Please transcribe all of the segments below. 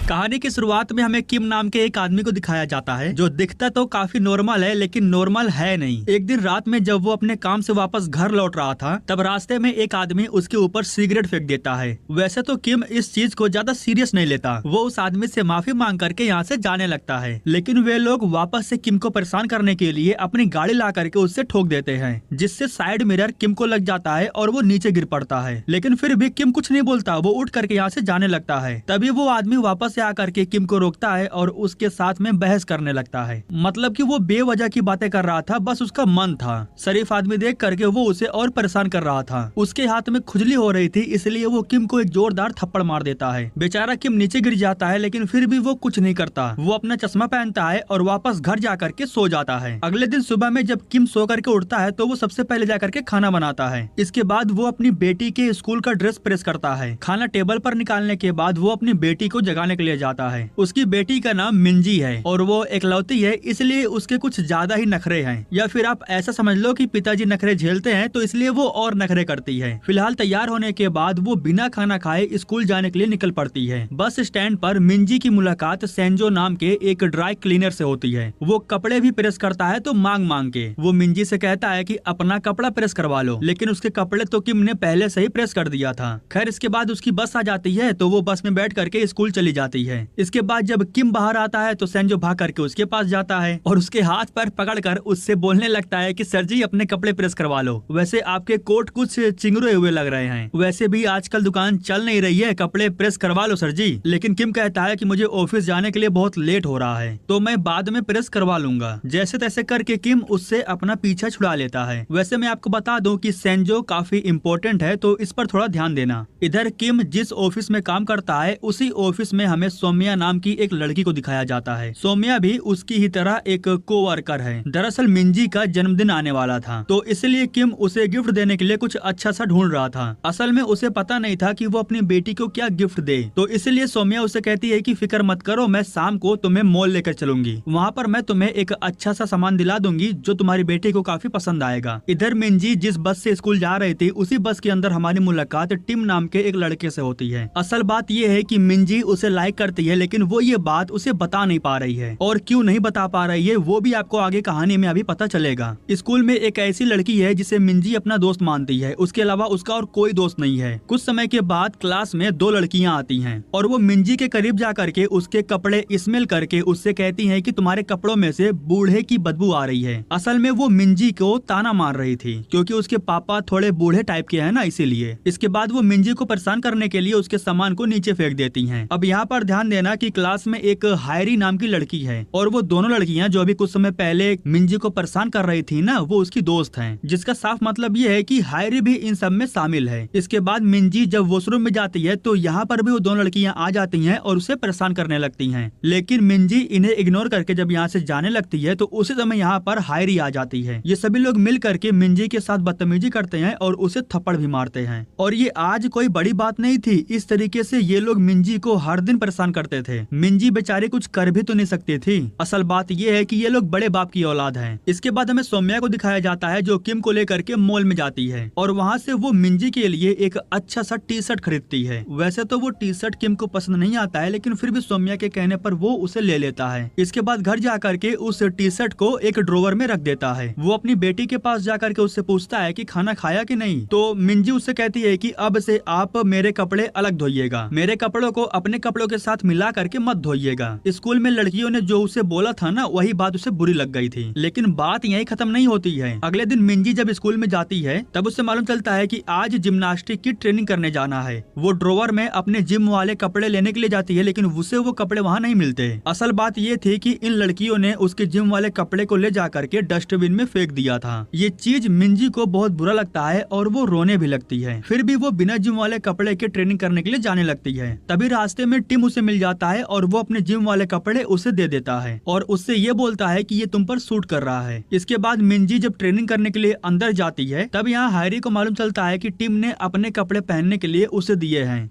कहानी की शुरुआत में हमें किम नाम के एक आदमी को दिखाया जाता है जो दिखता तो काफी नॉर्मल है लेकिन नॉर्मल है नहीं। एक दिन रात में जब वो अपने काम से वापस घर लौट रहा था तब रास्ते में एक आदमी उसके ऊपर सिगरेट फेंक देता है। वैसे तो किम इस चीज को ज्यादा सीरियस नहीं लेता, वो उस आदमी से माफी मांग करके यहाँ से जाने लगता है। लेकिन वे लोग वापस से किम को परेशान करने के लिए अपनी गाड़ी ला करके उससे ठोक देते हैं, जिससे साइड मिरर किम को लग जाता है और वो नीचे गिर पड़ता है। लेकिन फिर भी किम कुछ नहीं बोलता, वो उठ करके यहाँ से जाने लगता है। तभी वो आदमी वापस से आकर के किम को रोकता है और उसके साथ में बहस करने लगता है। मतलब कि वो बेवजह की बातें कर रहा था, बस उसका मन था। शरीफ आदमी देख करके वो उसे और परेशान कर रहा था। उसके हाथ में खुजली हो रही थी, इसलिए वो किम को एक जोरदार थप्पड़ मार देता है। बेचारा किम नीचे गिर जाता है, लेकिन फिर भी वो कुछ नहीं करता। वो अपना चश्मा पहनता है और वापस घर जा करके सो जाता है। अगले दिन सुबह में जब किम सो करके उठता है तो वो सबसे पहले जा करके खाना बनाता है। इसके बाद वो अपनी बेटी के स्कूल का ड्रेस प्रेस करता है। खाना टेबल पर निकालने के बाद वो अपनी बेटी को जगाने के लिए जाता है। उसकी बेटी का नाम मिंजी है और वो इकलौती है, इसलिए उसके कुछ ज्यादा ही नखरे हैं, या फिर आप ऐसा समझ लो कि पिताजी नखरे झेलते हैं तो इसलिए वो और नखरे करती है। फिलहाल तैयार होने के बाद वो बिना खाना खाए स्कूल जाने के लिए निकल पड़ती है। बस स्टैंड पर मिंजी की मुलाकात सेंजो नाम के एक ड्राई क्लीनर से होती है। वो कपड़े भी प्रेस करता है तो मांग मांग के वो मिंजी से कहता है कि अपना कपड़ा प्रेस करवा लो, लेकिन उसके कपड़े तो किम ने पहले से ही प्रेस कर दिया था। खैर इसके बाद उसकी बस आ जाती है तो वो बस में बैठ करके स्कूल चली जाती है। इसके बाद जब किम बाहर आता है तो सेंजो भाग करके उसके पास जाता है और उसके हाथ पर पकड़कर उससे बोलने लगता है कि सर जी अपने कपड़े प्रेस करवा लो, वैसे आपके कोट कुछ चिंगड़े हुए लग रहे हैं, वैसे भी आजकल दुकान चल नहीं रही है, कपड़े प्रेस करवा लो सर जी। लेकिन किम कहता है कि मुझे ऑफिस जाने के लिए बहुत लेट हो रहा है तो मैं बाद में प्रेस करवा लूंगा। जैसे तैसे करके किम उससे अपना पीछा छुड़ा लेता है। वैसे मैं आपको बता दूं कि सेंजो काफी इम्पोर्टेंट है तो इस पर थोड़ा ध्यान देना। इधर किम जिस ऑफिस में काम करता है उसी ऑफिस में हमें सौम्या नाम की एक लड़की को दिखाया जाता है। सौम्या भी उसकी ही तरह एक कोवर्कर है। दरअसल मिंजी का जन्मदिन आने वाला था तो इसलिए किम उसे गिफ्ट देने के लिए कुछ अच्छा सा ढूंढ रहा था। असल में उसे पता नहीं था कि वो अपनी बेटी को क्या गिफ्ट दे, तो इसलिए सौम्या उसे कहती है कि फिक्र मत करो, मैं शाम को तुम्हें मॉल लेकर चलूंगी, वहाँ पर मैं तुम्हें एक अच्छा सा सामान दिला दूंगी जो तुम्हारी बेटी को काफी पसंद आएगा। इधर मिंजी जिस बस से स्कूल जा रही थी उसी बस के अंदर हमारी मुलाकात टिम नाम के एक लड़के से होती है। असल बात ये है कि मिंजी उसे लाइक करती है, लेकिन वो ये बात उसे बता नहीं पा रही है, और क्यों नहीं बता पा रही है वो भी आपको आगे कहानी में अभी पता चलेगा। स्कूल में एक ऐसी लड़की है जिसे मिंजी अपना दोस्त मानती है, उसके अलावा उसका और कोई दोस्त नहीं है। कुछ समय के बाद क्लास में दो लड़कियां आती हैं और वो मिंजी के करीब जा करके उसके कपड़े स्मेल करके उससे कहती हैं कि तुम्हारे कपड़ों में से बूढ़े की बदबू आ रही है। असल में वो मिंजी को ताना मार रही थी क्योंकि उसके पापा थोड़े बूढ़े टाइप के हैं ना, इसीलिए। इसके बाद वो मिंजी को परेशान करने के लिए उसके सामान को नीचे फेंक देती हैं। अब यहाँ पर ध्यान देना कि क्लास में एक हायरी नाम की लड़की है और वो दोनों लड़कियां जो अभी कुछ समय पहले मिंजी को परेशान कर रही थी ना, वो उसकी दोस्त हैं, जिसका साफ मतलब ये है कि हायरी भी इन सब में शामिल है। इसके बाद मिंजी जब वॉशरूम में जाती है तो यहाँ पर भी वो दोनों लड़कियां आ जाती हैं और उसे परेशान करने लगती हैं। लेकिन मिंजी इन्हें इग्नोर करके जब यहाँ से जाने लगती है तो उसी समय यहाँ पर हायरी आ जाती है। ये सभी लोग मिल करके मिंजी के साथ बदतमीजी करते हैं और उसे थप्पड़ भी मारते हैं। और ये आज कोई बड़ी बात नहीं थी, इस तरीके से ये लोग मिंजी को हर दिन परेशान करते थे। मिंजी बेचारी कुछ कर भी तो नहीं सकती थी। असल बात ये है कि ये लोग बड़े बाप की औलाद हैं। इसके बाद हमें सौम्या को दिखाया जाता है जो किम को लेकर के मॉल में जाती है और वहाँ से वो मिंजी के लिए एक अच्छा सा टी शर्ट खरीदती है। वैसे तो वो टी शर्ट किम को पसंद नहीं आता है, लेकिन फिर भी सौम्या के कहने पर वो उसे ले लेता है। इसके बाद घर जा करके उस टी शर्ट को एक ड्रॉवर में रख देता है। वो अपनी बेटी के पास जा करके उससे पूछता है कि खाना खाया कि नहीं, तो मिंजी उससे कहती है कि अब से आप मेरे कपड़े अलग धोइएगा, मेरे कपड़ों को अपने कपड़ों के साथ मिला करके मत धोइएगा। स्कूल में लड़कियों ने जो उसे बोला था ना, वही बात उसे बुरी लग गई थी। लेकिन बात यही खत्म नहीं होती है। अगले दिन मिंजी जब स्कूल में जाती है तब उससे मालूम चलता है कि आज जिम्नास्टिक की ट्रेनिंग करने जाना है। वो ड्रॉवर में अपने जिम वाले कपड़े लेने के लिए जाती है, लेकिन उसे वो कपड़े वहाँ नहीं मिलते। असल बात ये थी कि इन लड़कियों ने उसके जिम वाले कपड़े को ले जा करके डस्टबिन में फेंक दिया था। ये चीज मिंजी को बहुत बुरा लगता है और वो रोने भी लगती है। फिर भी वो बिना जिम वाले कपड़े के ट्रेनिंग करने के लिए जाने लगती है। तभी रास्ते में टिम उसे मिल जाता है और वो अपने जिम वाले कपड़े उसे दे देता है और उससे ये बोलता है कि ये तुम पर सूट कर रहा है। इसके बाद मिंजी जब ट्रेनिंग करने के लिए अंदर जाती है तब यहाँ हायरी को मालूम चलता है कि टिम ने अपने कपड़े पहनने के लिए उसे दिए हैं।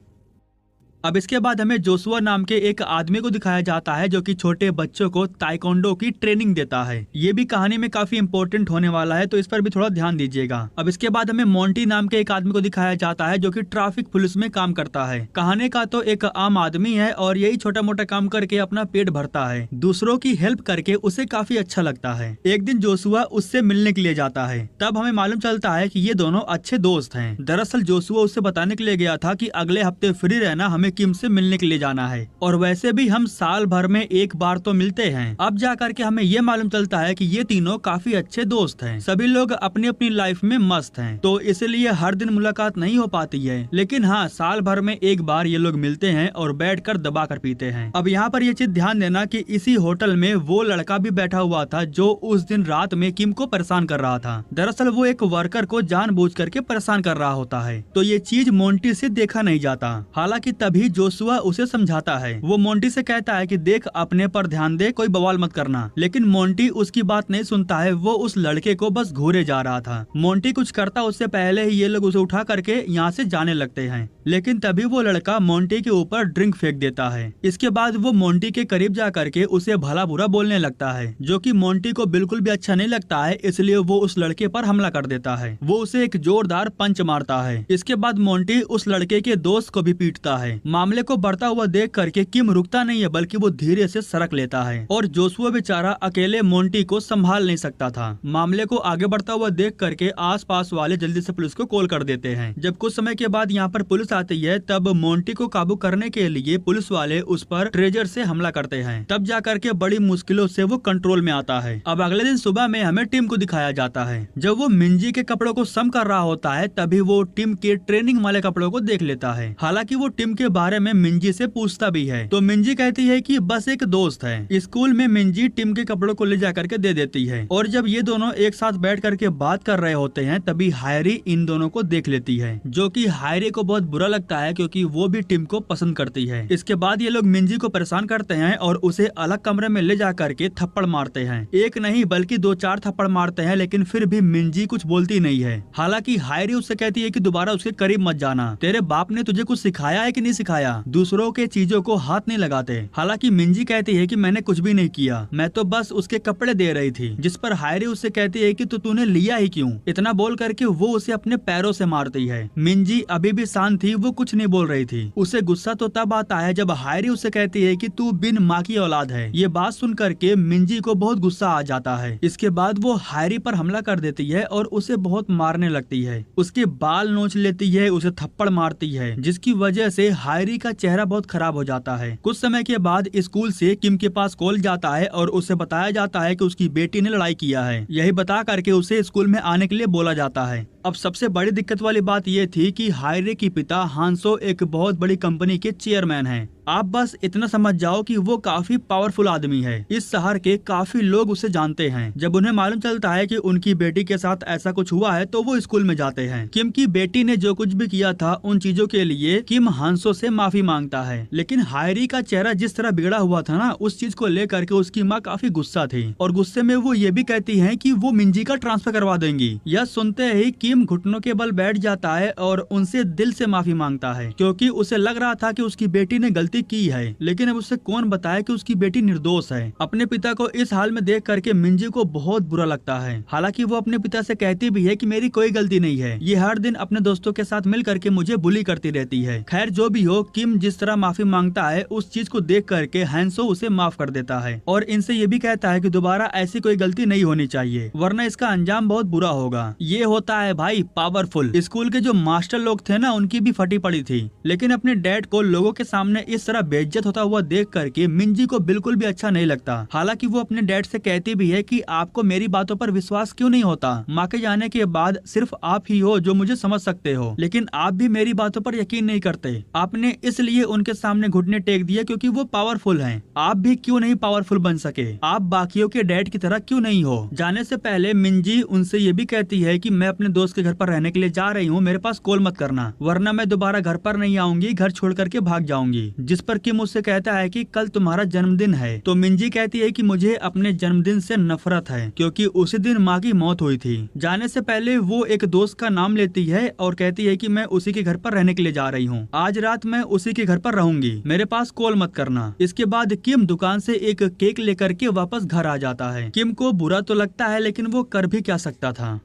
अब इसके बाद हमें जोशुआ नाम के एक आदमी को दिखाया जाता है जो कि छोटे बच्चों को ताइक्वांडो की ट्रेनिंग देता है। ये भी कहानी में काफी इंपॉर्टेंट होने वाला है, तो इस पर भी थोड़ा ध्यान दीजिएगा। अब इसके बाद हमें मोंटी नाम के एक आदमी को दिखाया जाता है जो कि ट्रैफिक पुलिस में काम करता है। कहानी का तो एक आम आदमी है और यही छोटा मोटा काम करके अपना पेट भरता है। दूसरों की हेल्प करके उसे काफी अच्छा लगता है। एक दिन जोशुआ उससे मिलने के लिए जाता है, तब हमें मालूम चलता है कि ये दोनों अच्छे दोस्त हैं। दरअसल जोशुआ उससे बताने के लिए गया था कि अगले हफ्ते फ्री रहना, हमें किम से मिलने के लिए जाना है और वैसे भी हम साल भर में एक बार तो मिलते हैं। अब जाकर के हमें ये मालूम चलता है कि ये तीनों काफी अच्छे दोस्त हैं। सभी लोग अपनी अपनी लाइफ में मस्त हैं, तो इसलिए हर दिन मुलाकात नहीं हो पाती है, लेकिन हाँ साल भर में एक बार ये लोग मिलते हैं और बैठकर दबा कर पीते हैं। अब यहाँ पर ये चीज ध्यान देना कि इसी होटल में वो लड़का भी बैठा हुआ था जो उस दिन रात में किम को परेशान कर रहा था। दरअसल वो एक वर्कर को जानबूझ करके परेशान कर रहा होता है, तो ये चीज मोंटी से देखा नहीं जाता। हालांकि तभी जोशुआ उसे समझाता है। वो मोंटी से कहता है कि देख अपने पर ध्यान दे, कोई बवाल मत करना, लेकिन मोंटी उसकी बात नहीं सुनता है। वो उस लड़के को बस घूरे जा रहा था। मोंटी कुछ करता उससे पहले ही ये लोग उसे उठा करके यहाँ से जाने लगते हैं, लेकिन तभी वो लड़का मोंटी के ऊपर ड्रिंक फेंक देता है। इसके बाद वो मोंटी के करीब जा करके उसे भला बुरा बोलने लगता है, जो कि मोंटी को बिल्कुल भी अच्छा नहीं लगता है। इसलिए वो उस लड़के पर हमला कर देता है। वो उसे एक जोरदार पंच मारता है। इसके बाद मोंटी उस लड़के के दोस्त को भी पीटता है। मामले को बढ़ता हुआ देख करके किम रुकता नहीं है, बल्कि वो धीरे से सरक लेता है और जोशुआ बेचारा अकेले मोंटी को संभाल नहीं सकता था। मामले को आगे बढ़ता हुआ देख करके आसपास वाले जल्दी से पुलिस को कॉल कर देते हैं। जब कुछ समय के बाद यहाँ पर पुलिस आती है, तब मोंटी को काबू करने के लिए पुलिस वाले उस पर ट्रेजर से हमला करते हैं। तब जाकर के बड़ी मुश्किलों से वो कंट्रोल में आता है। अब अगले दिन सुबह में हमें टिम को दिखाया जाता है। जब वो मिंजी के कपड़ों को सम कर रहा होता है, तभी वो टिम के ट्रेनिंग वाले कपड़ों को देख लेता है। हालांकि वो टिम के बारे में मिंजी से पूछता भी है, तो मिंजी कहती है कि बस एक दोस्त है। स्कूल में मिंजी टिम के कपड़ों को ले जाकर के दे देती है और जब ये दोनों एक साथ बैठ करके बात कर रहे होते हैं, तभी हायरी इन दोनों को देख लेती है, जो कि हायरी को बहुत बुरा लगता है क्योंकि वो भी टिम को पसंद करती है। इसके बाद ये लोग मिंजी को परेशान करते हैं और उसे अलग कमरे में ले जा करके थप्पड़ मारते हैं। एक नहीं बल्कि 2-4 थप्पड़ मारते हैं, लेकिन फिर भी मिंजी कुछ बोलती नहीं है। हालांकि हायरी उससे कहती है कि दोबारा उसके करीब मत जाना, तेरे बाप ने तुझे कुछ सिखाया है कि नहीं सिखाया, दूसरों के चीजों को हाथ नहीं लगाते। हालांकि मिंजी कहती है कि मैंने कुछ भी नहीं किया, मैं तो बस उसके कपड़े दे रही थी। जिस पर हायरी उससे कहती है कि तूने लिया ही क्यों। इतना बोल करके वो उसे अपने पैरों से मारती है। मिंजी अभी भी शांत थी, वो कुछ नहीं बोल रही थी। उसे गुस्सा तो तब आता है जब हायरी उससे कहती है कि तू बिन माँ की औलाद है। ये बात सुन करके मिंजी को बहुत गुस्सा आ जाता है। इसके बाद वो हायरी पर हमला कर देती है और उसे बहुत मारने लगती है। उसके बाल नोच लेती है, उसे थप्पड़ मारती है, जिसकी वजह से हायरी का चेहरा बहुत खराब हो जाता है। कुछ समय के बाद स्कूल से किम के पास कॉल जाता है और उसे बताया जाता है कि उसकी बेटी ने लड़ाई किया है। यही बता करके उसे स्कूल में आने के लिए बोला जाता है। अब सबसे बड़ी दिक्कत वाली बात ये थी कि हायरे की पिता हांसो एक बहुत बड़ी कंपनी के चेयरमैन हैं। आप बस इतना समझ जाओ कि वो काफी पावरफुल आदमी है। इस शहर के काफी लोग उसे जानते हैं। जब उन्हें मालूम चलता है कि उनकी बेटी के साथ ऐसा कुछ हुआ है, तो वो स्कूल में जाते हैं। किम की बेटी ने जो कुछ भी किया था, उन चीजों के लिए किम हांसो से माफी मांगता है। लेकिन हायरी का चेहरा जिस तरह बिगड़ा हुआ था ना, उस चीज को लेकर के उसकी माँ काफी गुस्सा थी और गुस्से में वो ये भी कहती है कि वो मिंजी का ट्रांसफर करवा देंगी। यह सुनते ही किम घुटनों के बल बैठ जाता है और उनसे दिल से माफी मांगता है, क्योंकि उसे लग रहा था कि उसकी बेटी ने गलती की है, लेकिन अब उसे कौन बताए कि उसकी बेटी निर्दोष है। अपने पिता को इस हाल में देख करके मिंजी को बहुत बुरा लगता है। हालांकि वो अपने पिता से कहती भी है कि मेरी कोई गलती नहीं है, ये हर दिन अपने दोस्तों के साथ मिल करके मुझे बुली करती रहती है। खैर जो भी हो, किम जिस तरह माफी मांगता है, उस चीज को देख करके हैंसो उसे माफ कर देता है और इनसे ये भी कहता है कि दोबारा ऐसी कोई गलती नहीं होनी चाहिए, वरना इसका अंजाम बहुत बुरा होगा। ये होता है भाई पावरफुल। स्कूल के जो मास्टर लोग थे ना, उनकी भी फटी पड़ी थी, लेकिन अपने डैड को लोगों के सामने इस तरह बेइज्जत होता हुआ देख करके मिंजी को बिल्कुल भी अच्छा नहीं लगता। हालांकि वो अपने डैड से कहती भी है कि आपको मेरी बातों पर विश्वास क्यों नहीं होता। माँ के जाने के बाद सिर्फ आप ही हो जो मुझे समझ सकते हो, लेकिन आप भी मेरी बातों पर यकीन नहीं करते। आपने इसलिए उनके सामने घुटने टेक दिए क्योंकि वो पावरफुल हैं। आप भी क्यों नहीं पावरफुल बन सके? आप बाकियों के डैड की तरह क्यों नहीं हो? जाने से पहले मिंजी उनसे ये भी कहती है कि मैं अपने दोस्त दोस्त के घर पर रहने के लिए जा रही हूँ, मेरे पास कॉल मत करना वरना मैं दोबारा घर पर नहीं आऊंगी, घर छोड़ करके भाग जाऊंगी। जिस पर किम उससे कहता है कि कल तुम्हारा जन्मदिन है। तो मिंजी कहती है कि मुझे अपने जन्मदिन से नफरत है क्योंकि उसी दिन माँ की मौत हुई थी। जाने से पहले वो एक दोस्त का नाम लेती है और कहती है कि मैं उसी के घर पर रहने के लिए जा रही हूँ, आज रात मैं उसी के घर पर रहूंगी, मेरे पास कॉल मत करना। इसके बाद किम दुकान से एक केक लेकर के वापस घर आ जाता है। किम को बुरा तो लगता है लेकिन वो कर भी क्या सकता था।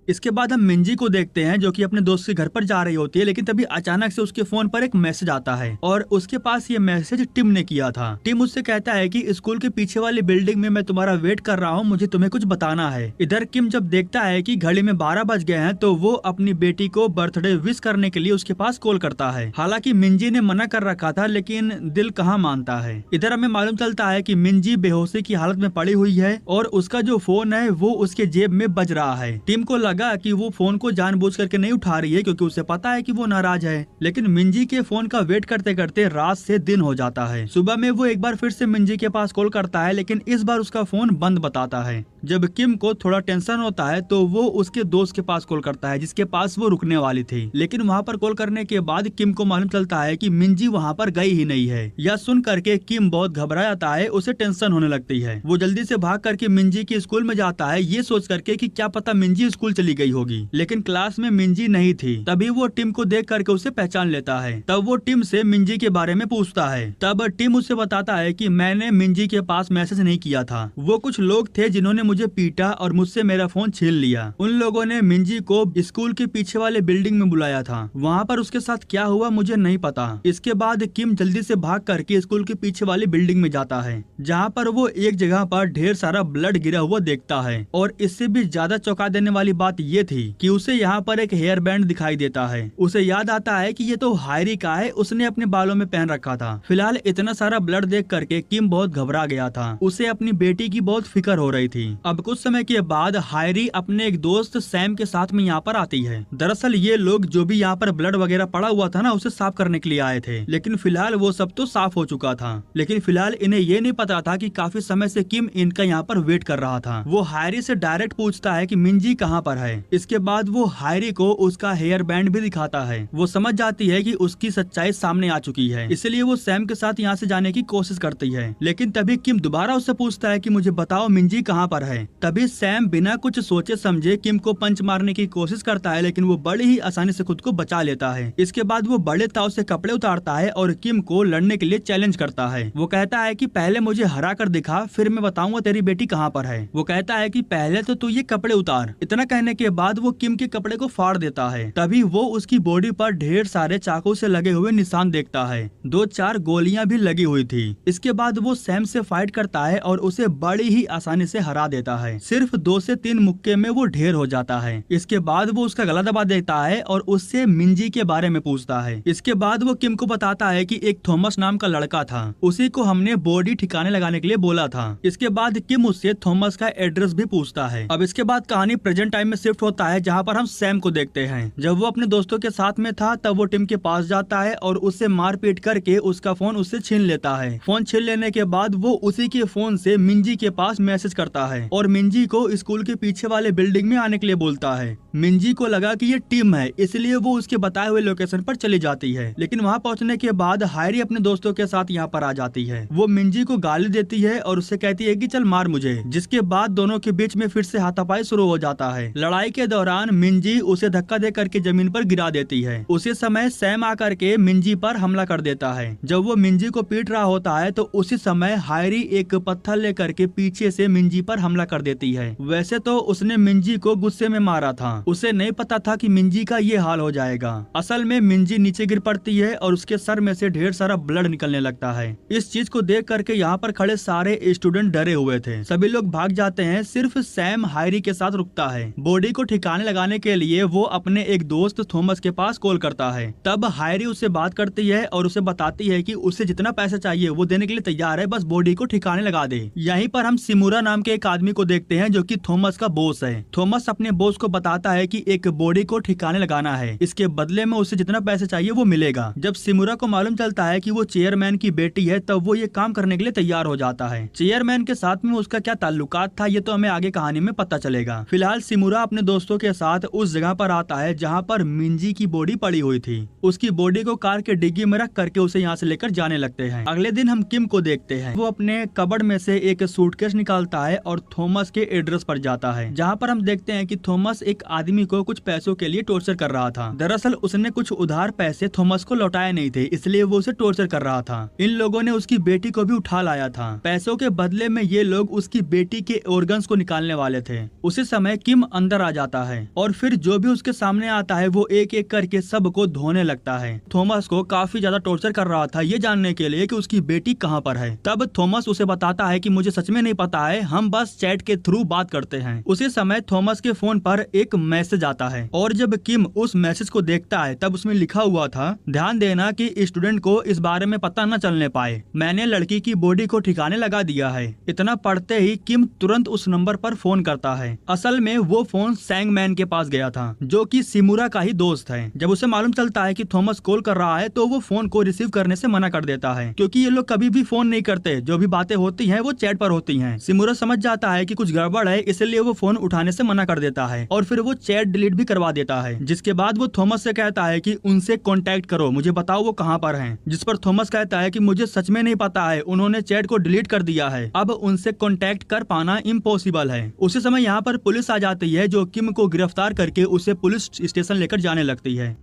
इसके बाद हम मिंजी को देखते हैं जो कि अपने दोस्त के घर पर जा रही होती है, लेकिन तभी अचानक से उसके फोन पर एक मैसेज आता है और उसके पास ये मैसेज टिम ने किया था। टिम उससे कहता है कि स्कूल के पीछे वाली बिल्डिंग में मैं तुम्हारा वेट कर रहा हूँ, मुझे तुम्हें कुछ बताना है। इधर किम जब देखता है कि घड़ी में 12 बज गए हैं तो वो अपनी बेटी को बर्थडे विश करने के लिए उसके पास कॉल करता है। हालांकि मिंजी ने मना कर रखा था लेकिन दिल कहाँ मानता है। इधर हमें मालूम चलता है कि मिंजी बेहोशी की हालत में पड़ी हुई है और उसका जो फोन है वो उसके जेब में बज रहा है। टिम को कि वो फोन को जानबूझ करके नहीं उठा रही है क्योंकि उसे पता है कि वो नाराज है, लेकिन मिंजी के फोन का वेट करते करते रात से दिन हो जाता है। सुबह में वो एक बार फिर से मिंजी के पास कॉल करता है लेकिन इस बार उसका फोन बंद बताता है। जब किम को थोड़ा टेंशन होता है तो वो उसके दोस्त के पास कॉल करता है जिसके पास वो रुकने वाली थी, लेकिन वहाँ पर कॉल करने के बाद किम को मालूम चलता है कि मिंजी वहाँ पर गई ही नहीं है। यह सुन करके किम बहुत घबरा जाता है, उसे टेंशन होने लगती है। वो जल्दी से भाग करके मिंजी के स्कूल में जाता है ये सोच करके कि क्या पता मिंजी स्कूल चली गई होगी, लेकिन क्लास में मिंजी नहीं थी। तभी वो टिम को देख करके उसे पहचान लेता है। तब वो टिम से मिंजी के बारे में पूछता है। तब टिम उसे बताता है कि मैंने मिंजी के पास मैसेज नहीं किया था, वो कुछ लोग थे जिन्होंने मुझे पीटा और मुझसे मेरा फोन छीन लिया। उन लोगों ने मिंजी को स्कूल के पीछे वाले बिल्डिंग में बुलाया था, वहाँ पर उसके साथ क्या हुआ मुझे नहीं पता। इसके बाद किम जल्दी से भाग करके स्कूल के पीछे वाली बिल्डिंग में जाता है जहाँ पर वो एक जगह पर ढेर सारा ब्लड गिरा हुआ देखता है। और इससे भी ज्यादा चौंका देने वाली बात ये थी कि उसे यहाँ पर एक हेयर बैंड दिखाई देता है। उसे याद आता है कि ये तो हायरी का है, उसने अपने बालों में पहन रखा था। फिलहाल इतना सारा ब्लड देख करके किम बहुत घबरा गया था, उसे अपनी बेटी की बहुत फिक्र हो रही थी। अब कुछ समय के बाद हायरी अपने एक दोस्त सैम के साथ में यहाँ पर आती है। दरअसल ये लोग जो भी यहाँ पर ब्लड वगैरह पड़ा हुआ था ना उसे साफ करने के लिए आए थे, लेकिन फिलहाल वो सब तो साफ हो चुका था। लेकिन फिलहाल इन्हें ये नहीं पता था कि काफी समय से किम इनका यहाँ पर वेट कर रहा था। वो हायरी से डायरेक्ट पूछता है कि मिंजी कहाँ पर है। इसके बाद वो हायरी को उसका हेयर बैंड भी दिखाता है। वो समझ जाती है कि उसकी सच्चाई सामने आ चुकी है, इसलिए वो सैम के साथ यहाँ से जाने की कोशिश करती है। लेकिन तभी किम दोबारा उससे पूछता है कि मुझे बताओ मिंजी कहाँ पर है। तभी सैम बिना कुछ सोचे समझे किम को पंच मारने की कोशिश करता है, लेकिन वो बड़ी ही आसानी से खुद को बचा लेता है। इसके बाद वो बड़े ताव से कपड़े उतारता है और किम को लड़ने के लिए चैलेंज करता है। वो कहता है कि पहले मुझे हरा कर दिखा, फिर मैं बताऊंगा तेरी बेटी कहाँ पर है। वो कहता है कि पहले तो तू ये कपड़े उतार। इतना कहने के बाद वो किम के कपड़े को फाड़ देता है। तभी वो उसकी बॉडी पर ढेर सारे चाकू से लगे हुए निशान देखता है, 2-4 गोलियां भी लगी हुई थी। इसके बाद वो सैम से फाइट करता है और उसे बड़ी ही आसानी से हरा देता है। सिर्फ 2 से 3 मुक्के में वो ढेर हो जाता है। इसके बाद वो उसका गला दबा देता है और उससे मिंजी के बारे में पूछता है। इसके बाद वो किम को बताता है कि एक थॉमस नाम का लड़का था, उसी को हमने बॉडी ठिकाने लगाने के लिए बोला था। इसके बाद किम उससे थॉमस का एड्रेस भी पूछता है। अब इसके बाद कहानी प्रेजेंट टाइम में शिफ्ट होता है जहाँ पर हम सैम को देखते हैं। जब वो अपने दोस्तों के साथ में था तब वो टिम के पास जाता है और उससे मारपीट करके उसका फोन उससे छीन लेता है। फोन छीन लेने के बाद वो उसी के फोन से मिंजी के पास मैसेज करता है और मिंजी को स्कूल के पीछे वाले बिल्डिंग में आने के लिए बोलता है। मिंजी को लगा कि ये टिम है, इसलिए वो उसके बताए हुए लोकेशन पर चली जाती है। लेकिन वहाँ पहुँचने के बाद हायरी अपने दोस्तों के साथ यहाँ पर आ जाती है। वो मिंजी को गाली देती है और उससे कहती है कि चल मार मुझे, जिसके बाद दोनों के बीच में फिर से हाथापाई शुरू हो जाता है। लड़ाई के दौरान मिंजी उसे धक्का दे करके जमीन पर गिरा देती है। उसी समय सैम आकर के मिंजी पर हमला कर देता है। जब वो मिंजी को पीट रहा होता है तो उसी समय हायरी एक पत्थर लेकर के पीछे से मिंजी पर हमला कर देती है। वैसे तो उसने मिंजी को गुस्से में मारा था, उसे नहीं पता था कि मिंजी का ये हाल हो जाएगा। असल में मिंजी नीचे गिर पड़ती है और उसके सर में से ढेर सारा ब्लड निकलने लगता है। इस चीज को देख करके यहाँ पर खड़े सारे स्टूडेंट डरे हुए थे, सभी लोग भाग जाते हैं। सिर्फ सैम हायरी के साथ रुकता है। बॉडी को ठिकाने लगाने के लिए वो अपने एक दोस्त थॉमस के पास कॉल करता है। तब हायरी उससे बात करती है और उसे बताती है कि उसे जितना पैसा चाहिए वो देने के लिए तैयार है, बस बॉडी को ठिकाने लगा दे। यहीं पर हम सिमुरा नाम के एक आदमी को देखते हैं जो कि थॉमस का बॉस है। थॉमस अपने बॉस को बताता है कि एक बॉडी को ठिकाने लगाना है, इसके बदले में उसे जितना पैसा चाहिए वो मिलेगा। जब सिमुरा को मालूम चलता है कि वो चेयरमैन की बेटी है तब वो ये काम करने के लिए तैयार हो जाता है। चेयरमैन के साथ में उसका क्या ताल्लुकात था ये तो हमें आगे कहानी में पता चलेगा। फिलहाल सिमुरा अपने दोस्तों के साथ उस जगह पर आता है जहाँ पर मिंजी की बॉडी पड़ी हुई थी। उसकी बॉडी को कार के डिग्गी में रख करके उसे यहाँ से लेकर जाने लगते हैं। अगले दिन हम किम को देखते हैं, वो अपने कबर्ड में से एक सूटकेस निकालता है और थॉमस के एड्रेस पर जाता है, जहाँ पर हम देखते हैं कि थॉमस एक आदमी को कुछ पैसों के लिए टॉर्चर कर रहा था। दरअसल उसने कुछ उधार पैसे थॉमस को लौटाए नहीं थे, इसलिए वो उसे टॉर्चर कर रहा था। इन लोगों ने उसकी बेटी को भी उठा लाया था। पैसों के बदले में ये लोग उसकी बेटी के ऑर्गन्स को निकालने वाले थे। उसी समय किम अंदर आ जाता है और फिर जो भी उसके सामने आता है वो एक एक करके सबको धोने लगता है। थॉमस को काफी ज्यादा टॉर्चर कर रहा था ये जानने के लिए कि उसकी बेटी कहाँ पर है। तब थॉमस उसे बताता है कि मुझे सच में नहीं पता है, हम बस चैट के थ्रू बात करते हैं। उसी समय थॉमस के फोन पर एक मैसेज आता है और जब किम उस मैसेज को देखता है तब उसमें लिखा हुआ था, ध्यान देना कि स्टूडेंट को इस बारे में पता न चलने पाए, मैंने लड़की की बॉडी को ठिकाने लगा दिया है। इतना पढ़ते ही किम तुरंत उस नंबर पर फोन करता है। असल में वो फोन सैंग मैन के पास गया था जो कि सिमुरा का ही दोस्त है। जब उसे मालूम चलता है कि थॉमस कॉल कर रहा है तो वो फोन को रिसीव करने से मना कर देता है, क्योंकि ये लोग कभी भी फोन नहीं करते, जो भी बातें होती हैं वो चैट पर होती हैं। सिमुरा समझ जाता है कि कुछ गड़बड़ है, इसलिए वो फोन उठाने से मना कर देता है और फिर वो चैट डिलीट भी करवा देता है। जिसके बाद वो थॉमस से कहता है कि उनसे कांटेक्ट करो, मुझे बताओ वो कहाँ पर हैं। जिस पर थॉमस कहता है कि मुझे सच में नहीं पता है, उन्होंने चैट को डिलीट कर दिया है, अब उनसे कांटेक्ट कर पाना इम्पॉसिबल है। उसी समय यहाँ पर पुलिस आ जाती है जो किम को गिरफ्तार करके उसे पुलिस स्टेशन लेकर जाने लगती है।